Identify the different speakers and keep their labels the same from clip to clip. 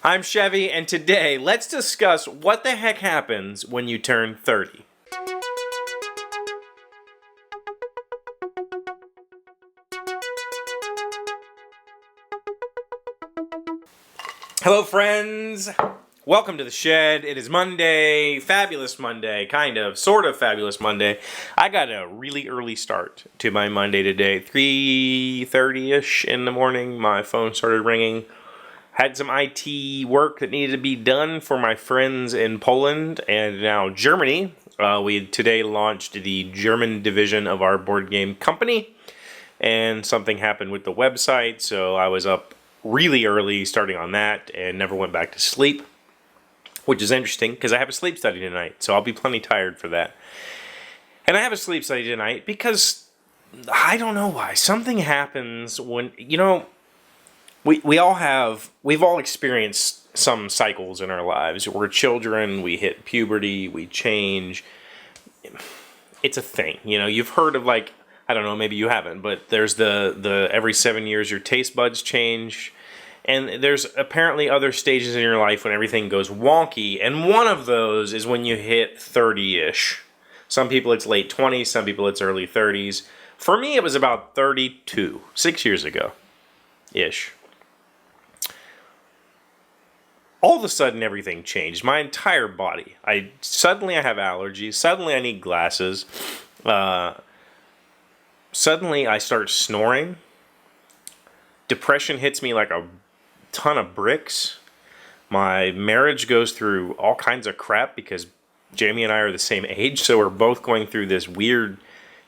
Speaker 1: I'm Chevee, and today let's discuss what the heck happens when you turn 30. Hello, friends. Welcome to the shed. It is Monday, fabulous Monday, kind of, sort of fabulous Monday. I got a really early start to my Monday today, 3:30ish in the morning. My phone started ringing. Had some IT work that needed to be done for my friends in Poland and now Germany. We today launched the German division of our board game company, and something happened with the website, so I was up really early starting on that and never went back to sleep, which is interesting because I have a sleep study tonight, so I'll be plenty tired for that. And I have a sleep study tonight because I don't know why. Something happens when, we've all experienced some cycles in our lives. We're children, we hit puberty, we change. It's a thing, you've heard of, like, I don't know, maybe you haven't, but there's the every 7 years your taste buds change. And there's apparently other stages in your life when everything goes wonky, and one of those is when you hit 30-ish. Some people it's late 20s, some people it's early 30s. For me, it was about 32, 6 years ago-ish. All of a sudden, everything changed. My entire body. Suddenly I have allergies. Suddenly I need glasses. Suddenly I start snoring. Depression hits me like a ton of bricks. My marriage goes through all kinds of crap because Jamie and I are the same age, so we're both going through this weird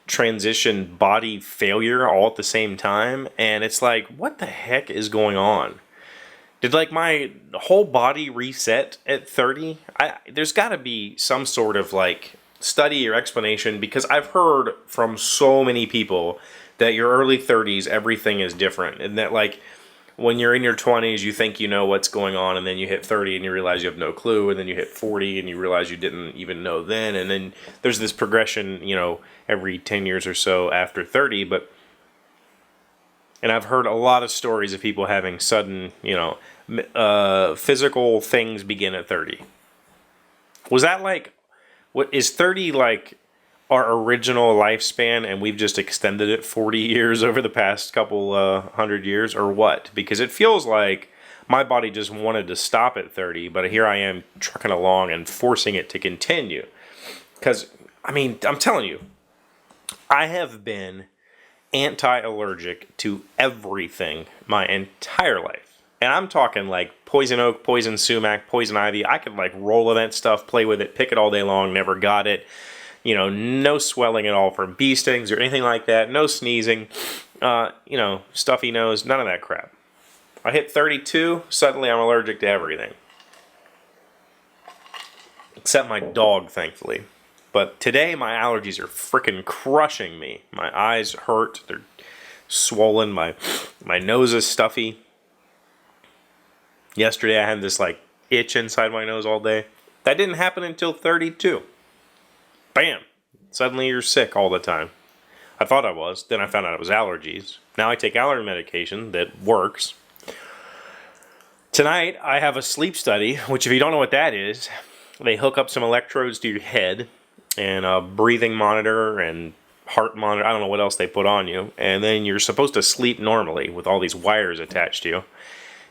Speaker 1: transition body failure all at the same time. And it's like, what the heck is going on? Did, like, my whole body reset at 30? There's got to be some sort of, like, study or explanation, because I've heard from so many people that your early 30s, everything is different. And that, like, when you're in your 20s, you think you know what's going on, and then you hit 30 and you realize you have no clue, and then you hit 40 and you realize you didn't even know then. And then there's this progression, every 10 years or so after 30. And I've heard a lot of stories of people having sudden, physical things begin at 30. Was that like, what is 30 like our original lifespan and we've just extended it 40 years over the past couple 100 years, or what? Because it feels like my body just wanted to stop at 30, but here I am trucking along and forcing it to continue. Because, I'm telling you, I have been anti-allergic to everything my entire life. And I'm talking like poison oak, poison sumac, poison ivy. I could like roll in that stuff, play with it, pick it all day long, never got it. No swelling at all from bee stings or anything like that. No sneezing, stuffy nose, none of that crap. I hit 32, suddenly I'm allergic to everything. Except my dog, thankfully. But today, my allergies are freaking crushing me. My eyes hurt. They're swollen. My nose is stuffy. Yesterday, I had this, like, itch inside my nose all day. That didn't happen until 32. Bam! Suddenly, you're sick all the time. I thought I was. Then I found out it was allergies. Now I take allergy medication that works. Tonight, I have a sleep study, which, if you don't know what that is, they hook up some electrodes to your head and a breathing monitor and heart monitor. I don't know what else they put on you. And then you're supposed to sleep normally with all these wires attached to you.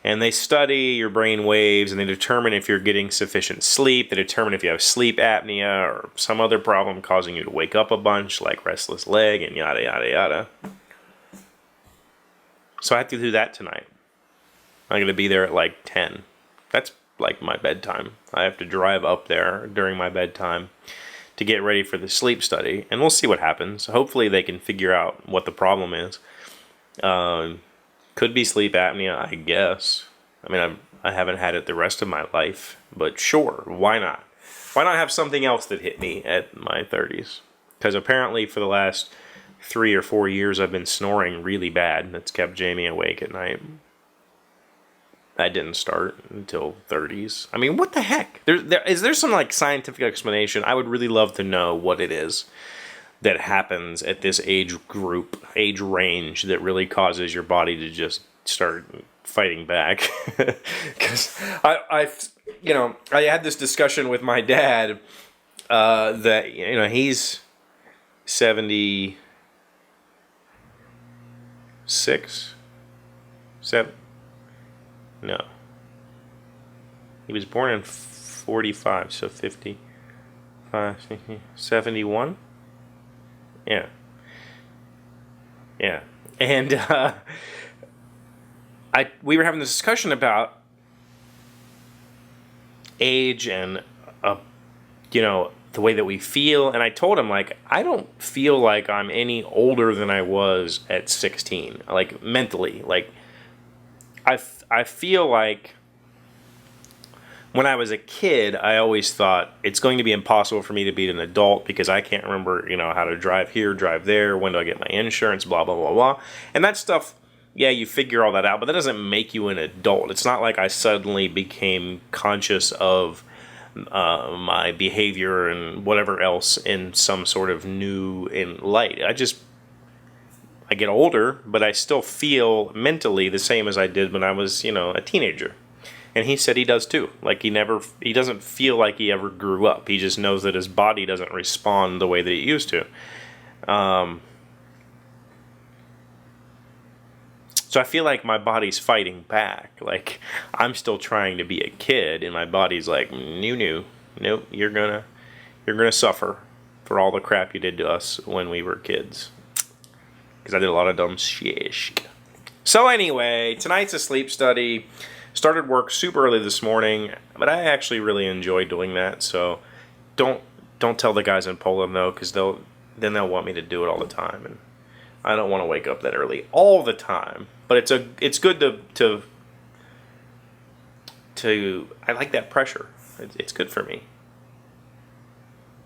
Speaker 1: And they study your brain waves, and they determine if you're getting sufficient sleep. They determine if you have sleep apnea or some other problem causing you to wake up a bunch, like restless leg and yada, yada, yada. So I have to do that tonight. I'm going to be there at like 10. That's like my bedtime. I have to drive up there during my bedtime to get ready for the sleep study, and we'll see what happens. Hopefully they can figure out what the problem is. Could be sleep apnea, I guess. I haven't had it the rest of my life, but sure, why not? Why not have something else that hit me at my 30s? Because apparently for the last 3 or 4 years I've been snoring really bad. That's kept Jamie awake at night. That didn't start until 30s. What the heck? Is there some like scientific explanation? I would really love to know what it is that happens at this age range that really causes your body to just start fighting back. Because I had this discussion with my dad that, he's 76, 7. No. He was born in 45, so 55, 71? Yeah. Yeah. And we were having this discussion about age and, the way that we feel. And I told him, like, I don't feel like I'm any older than I was at 16. Like, mentally. Like, I feel like when I was a kid, I always thought it's going to be impossible for me to be an adult because I can't remember, how to drive here, drive there, when do I get my insurance, blah, blah, blah, blah. And that stuff, yeah, you figure all that out, but that doesn't make you an adult. It's not like I suddenly became conscious of my behavior and whatever else in some sort of new light. I get older, but I still feel mentally the same as I did when I was, a teenager. And he said he does too. Like he doesn't feel like he ever grew up. He just knows that his body doesn't respond the way that it used to. So I feel like my body's fighting back. Like I'm still trying to be a kid, and my body's like, nope, you're gonna suffer for all the crap you did to us when we were kids. Because I did a lot of dumb shit. So anyway, tonight's a sleep study. Started work super early this morning, but I actually really enjoy doing that. So don't tell the guys in Poland though, because they'll want me to do it all the time, and I don't want to wake up that early all the time. But it's good to I like that pressure. It's good for me.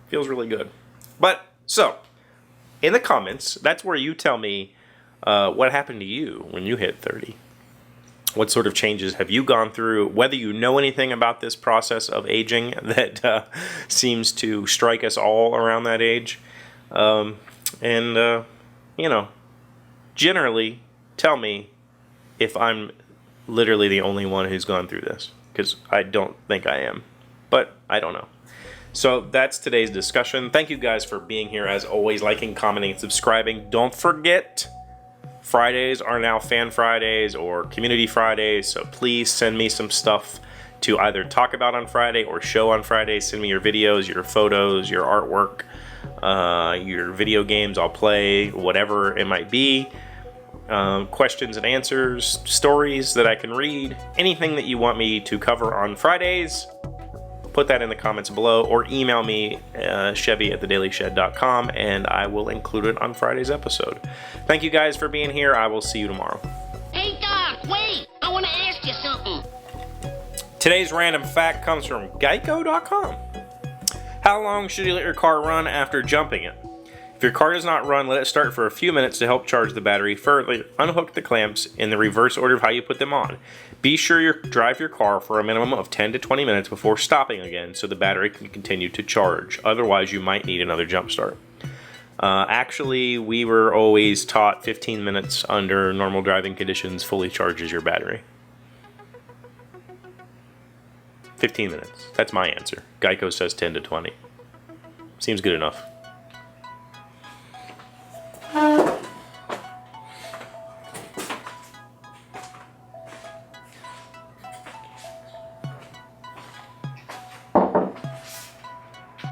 Speaker 1: Feels really good. But so in the comments, that's where you tell me what happened to you when you hit 30. What sort of changes have you gone through? Whether you know anything about this process of aging that seems to strike us all around that age. Generally tell me if I'm literally the only one who's gone through this. Because I don't think I am. But I don't know. So that's today's discussion. Thank you guys for being here. As always, liking, commenting, and subscribing. Don't forget, Fridays are now Fan Fridays or Community Fridays, so please send me some stuff to either talk about on Friday or show on Friday. Send me your videos, your photos, your artwork, your video games I'll play, whatever it might be. Questions and answers, stories that I can read, anything that you want me to cover on Fridays. Put that in the comments below or email me, Chevee@thedailyshed.com, and I will include it on Friday's episode. Thank you guys for being here. I will see you tomorrow.
Speaker 2: Hey, Doc, wait! I want to ask you something.
Speaker 1: Today's random fact comes from Geico.com. How long should you let your car run after jumping it? If your car does not run, let it start for a few minutes to help charge the battery. Further, unhook the clamps in the reverse order of how you put them on. Be sure you drive your car for a minimum of 10 to 20 minutes before stopping again so the battery can continue to charge. Otherwise, you might need another jump start. Actually, we were always taught 15 minutes under normal driving conditions fully charges your battery. 15 minutes. That's my answer. Geico says 10 to 20. Seems good enough.